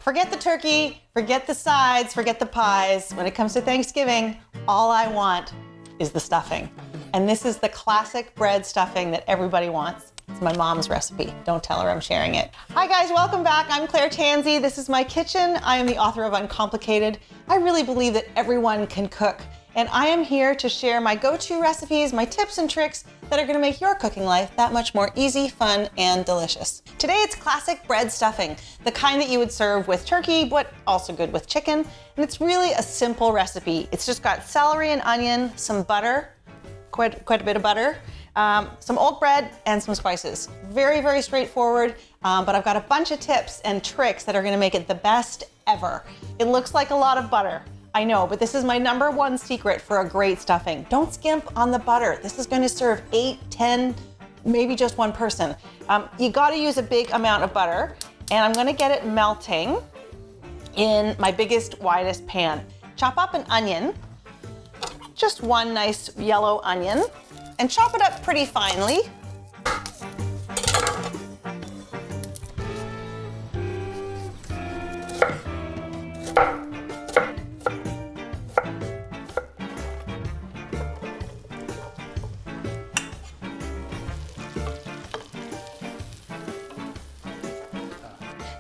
Forget the turkey, forget the sides, forget the pies. When it comes to Thanksgiving, all I want is the stuffing. And this is the classic bread stuffing that everybody wants. It's my mom's recipe. Don't tell her I'm sharing it. Hi guys, welcome back. I'm Claire Tansey. This is my kitchen. I am the author of Uncomplicated. I really believe that everyone can cook. And I am here to share my go-to recipes, my tips and tricks that are gonna make your cooking life that much more easy, fun, and delicious. Today it's classic bread stuffing, the kind that you would serve with turkey, but also good with chicken. And it's really a simple recipe. It's just got celery and onion, some butter, quite a bit of butter, some old bread, and some spices. Very, very straightforward, but I've got a bunch of tips and tricks that are gonna make it the best ever. It looks like a lot of butter. I know, but this is my #1 secret for a great stuffing. Don't skimp on the butter. This is going to serve 8, 10, maybe just one person. You got to use a big amount of butter, and I'm going to get it melting in my biggest, widest pan. Chop up an onion, just one nice yellow onion, and chop it up pretty finely.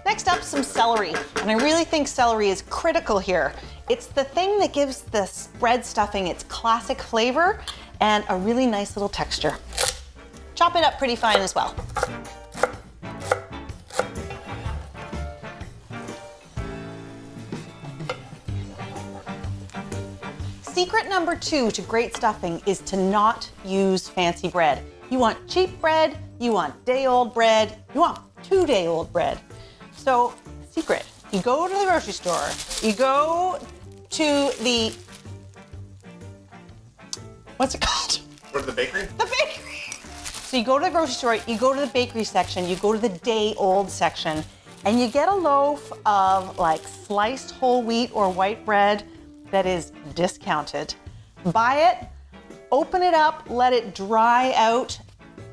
Next up, some celery. And I really think celery is critical here. It's the thing that gives this bread stuffing its classic flavor and a really nice little texture. Chop it up pretty fine as well. Secret number 2 to great stuffing is to not use fancy bread. You want cheap bread, you want day-old bread, you want 2-day-old bread. So, secret, you go to the grocery store, you go to the, what's it called? Go to the bakery? The bakery. So you go to the grocery store, you go to the bakery section, you go to the day-old section, and you get a loaf of like sliced whole wheat or white bread that is discounted. Buy it, open it up, let it dry out,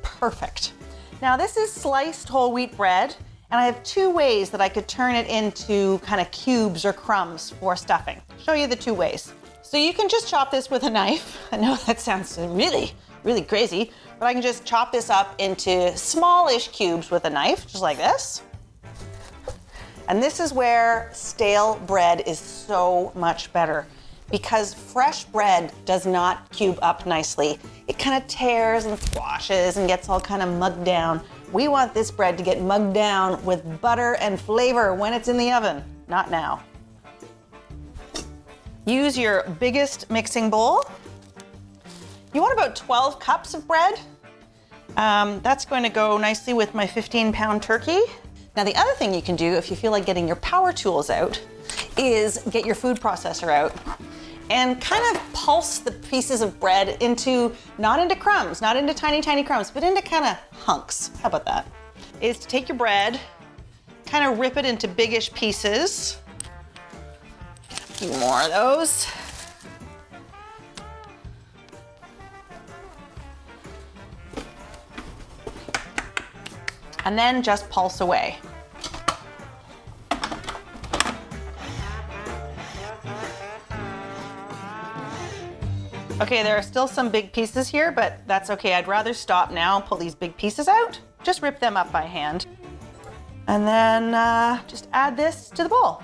perfect. Now this is sliced whole wheat bread, and I have 2 ways that I could turn it into kind of cubes or crumbs for stuffing. Show you the 2 ways. So you can just chop this with a knife. I know that sounds really, really crazy, but I can just chop this up into smallish cubes with a knife, just like this. And this is where stale bread is so much better, because fresh bread does not cube up nicely. It kind of tears and squashes and gets all kind of mugged down. We want this bread to get mugged down with butter and flavor when it's in the oven, not now. Use your biggest mixing bowl. You want about 12 cups of bread. That's going to go nicely with my 15-pound turkey. Now the other thing you can do if you feel like getting your power tools out is get your food processor out and kind of pulse the pieces of bread into, not into crumbs, not into tiny, tiny crumbs, but into kind of hunks. How about that? Is to take your bread, kind of rip it into biggish pieces. A few more of those. And then just pulse away. Okay, there are still some big pieces here, but that's okay. I'd rather stop now and pull these big pieces out. Just rip them up by hand. And then just add this to the bowl.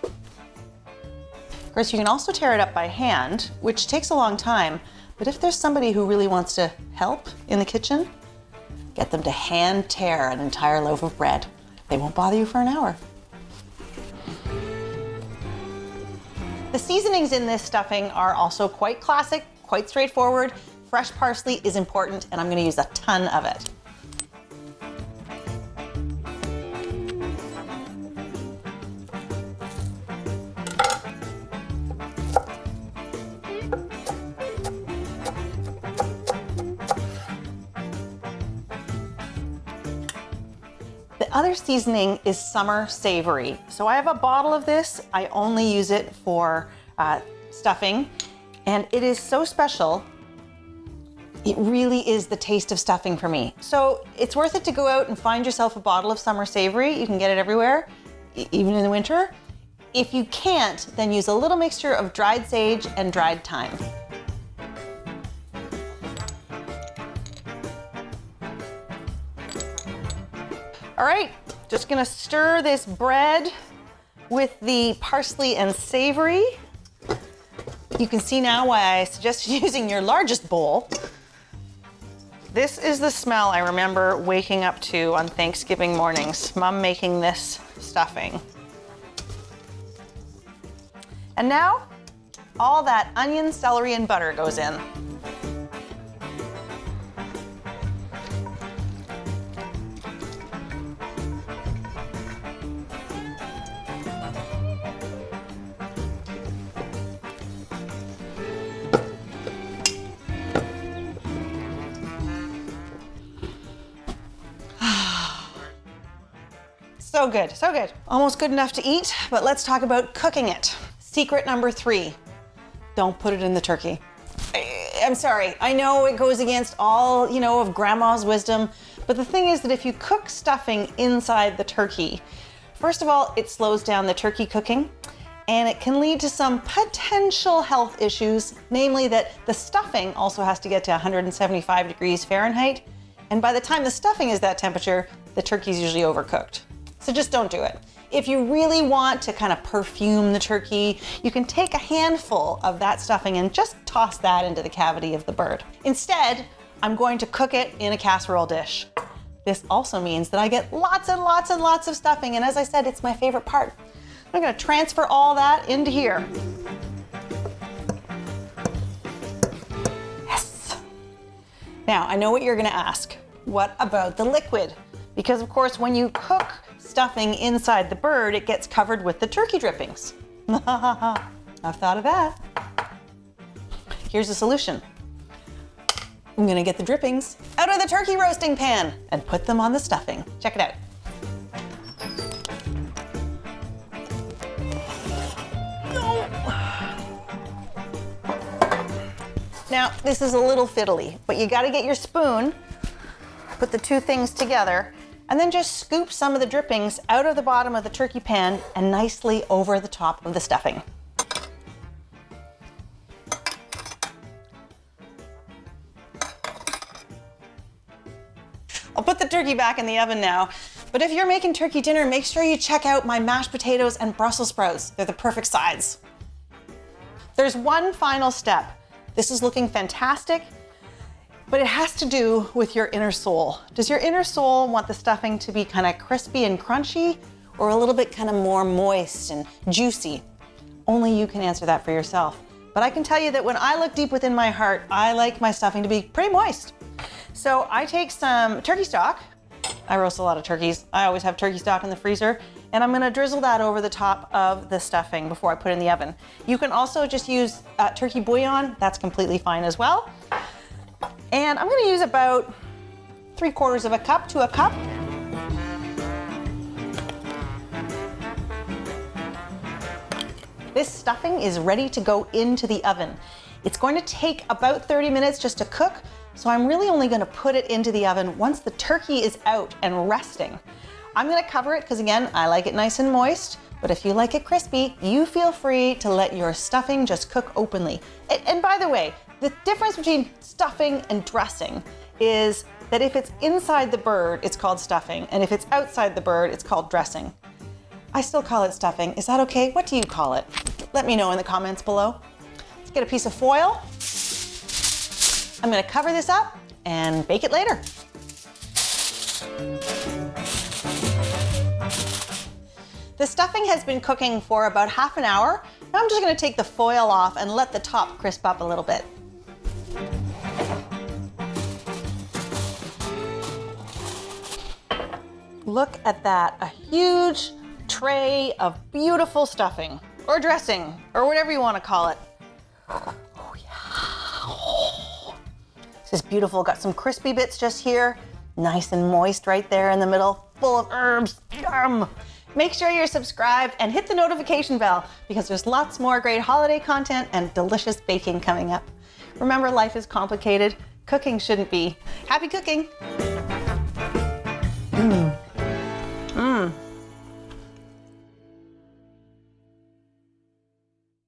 Of course, you can also tear it up by hand, which takes a long time. But if there's somebody who really wants to help in the kitchen, get them to hand tear an entire loaf of bread. They won't bother you for an hour. The seasonings in this stuffing are also quite classic, quite straightforward. Fresh parsley is important, and I'm going to use a ton of it. The other seasoning is summer savory. So I have a bottle of this. I only use it for stuffing, and it is so special. It really is the taste of stuffing for me. So it's worth it to go out and find yourself a bottle of summer savory. You can get it everywhere, even in the winter. If you can't, then use a little mixture of dried sage and dried thyme. All right, just gonna stir this bread with the parsley and savory. You can see now why I suggested using your largest bowl. This is the smell I remember waking up to on Thanksgiving mornings, Mom making this stuffing. And now, all that onion, celery, and butter goes in. So good, so good. Almost good enough to eat, but let's talk about cooking it. Secret number 3, don't put it in the turkey. I'm sorry, I know it goes against all, of grandma's wisdom, but the thing is that if you cook stuffing inside the turkey, first of all, it slows down the turkey cooking, and it can lead to some potential health issues, namely that the stuffing also has to get to 175 degrees Fahrenheit, and by the time the stuffing is that temperature, the turkey's usually overcooked. So just don't do it. If you really want to kind of perfume the turkey, you can take a handful of that stuffing and just toss that into the cavity of the bird. Instead, I'm going to cook it in a casserole dish. This also means that I get lots and lots and lots of stuffing, and as I said, it's my favorite part. I'm gonna transfer all that into here. Yes. Now, I know what you're gonna ask. What about the liquid? Because of course, when you cook stuffing inside the bird, it gets covered with the turkey drippings. I've thought of that. Here's the solution. I'm gonna get the drippings out of the turkey roasting pan and put them on the stuffing. Check it out. Now, this is a little fiddly, but you gotta get your spoon, put the two things together, and then just scoop some of the drippings out of the bottom of the turkey pan and nicely over the top of the stuffing. I'll put the turkey back in the oven now, but if you're making turkey dinner, make sure you check out my mashed potatoes and Brussels sprouts. They're the perfect sides. There's one final step. This is looking fantastic, but it has to do with your inner soul. Does your inner soul want the stuffing to be kind of crispy and crunchy, or a little bit kind of more moist and juicy? Only you can answer that for yourself. But I can tell you that when I look deep within my heart, I like my stuffing to be pretty moist. So I take some turkey stock. I roast a lot of turkeys. I always have turkey stock in the freezer, and I'm gonna drizzle that over the top of the stuffing before I put it in the oven. You can also just use turkey bouillon. That's completely fine as well. And I'm gonna use about 3/4 of a cup to a cup. This stuffing is ready to go into the oven. It's going to take about 30 minutes just to cook, so I'm really only gonna put it into the oven once the turkey is out and resting. I'm gonna cover it because again, I like it nice and moist, but if you like it crispy, you feel free to let your stuffing just cook openly. And by the way, the difference between stuffing and dressing is that if it's inside the bird, it's called stuffing, and if it's outside the bird, it's called dressing. I still call it stuffing. Is that okay? What do you call it? Let me know in the comments below. Let's get a piece of foil. I'm gonna cover this up and bake it later. The stuffing has been cooking for about half an hour. Now I'm just gonna take the foil off and let the top crisp up a little bit. Look at that, a huge tray of beautiful stuffing, or dressing, or whatever you want to call it. Oh yeah. This is beautiful, got some crispy bits just here, nice and moist right there in the middle, full of herbs, yum. Make sure you're subscribed and hit the notification bell because there's lots more great holiday content and delicious baking coming up. Remember, life is complicated. Cooking shouldn't be. Happy cooking.